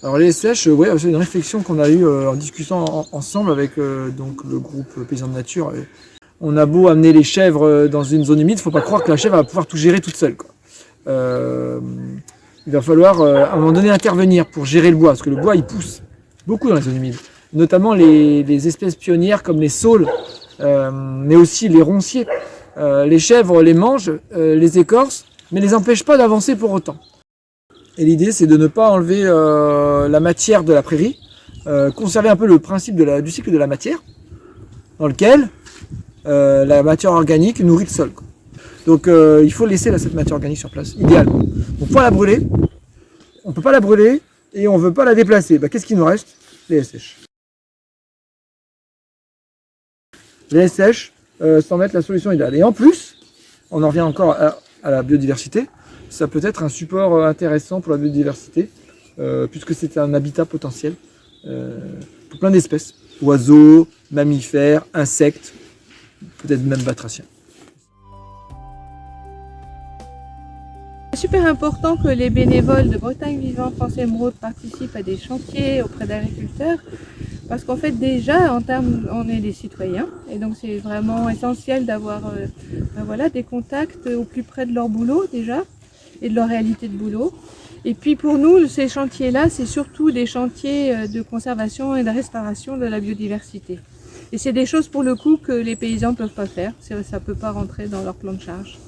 Alors les sèches, ouais, c'est une réflexion qu'on a eue en discutant ensemble avec donc le groupe Paysans de Nature. On a beau amener les chèvres dans une zone humide, il ne faut pas croire que la chèvre va pouvoir tout gérer toute seule, quoi. Il va falloir à un moment donné intervenir pour gérer le bois, parce que le bois il pousse beaucoup dans les zones humides, notamment les espèces pionnières comme les saules, mais aussi les ronciers. Les chèvres les mangent, les écorcent, mais ne les empêchent pas d'avancer pour autant. Et l'idée, c'est de ne pas enlever la matière de la prairie, conserver un peu le principe du cycle de la matière, dans lequel la matière organique nourrit le sol, quoi. Donc il faut laisser cette matière organique sur place, idéalement. Donc pour la brûler, on ne peut pas la brûler et on ne veut pas la déplacer. Bah, qu'est-ce qu'il nous reste? Les haies sèches. Les haies sèches, sans mettre la solution idéale. Et en plus, on en revient encore à la biodiversité. Ça peut être un support intéressant pour la biodiversité, puisque c'est un habitat potentiel pour plein d'espèces. Oiseaux, mammifères, insectes, peut-être même batraciens. C'est super important que les bénévoles de Bretagne Vivante France Émeraude participent à des chantiers auprès d'agriculteurs, parce qu'en fait déjà on est des citoyens et donc c'est vraiment essentiel d'avoir voilà, des contacts au plus près de leur boulot déjà et de leur réalité de boulot. Et puis pour nous, ces chantiers-là, c'est surtout des chantiers de conservation et de restauration de la biodiversité. Et c'est des choses pour le coup que les paysans ne peuvent pas faire, ça ne peut pas rentrer dans leur plan de charge.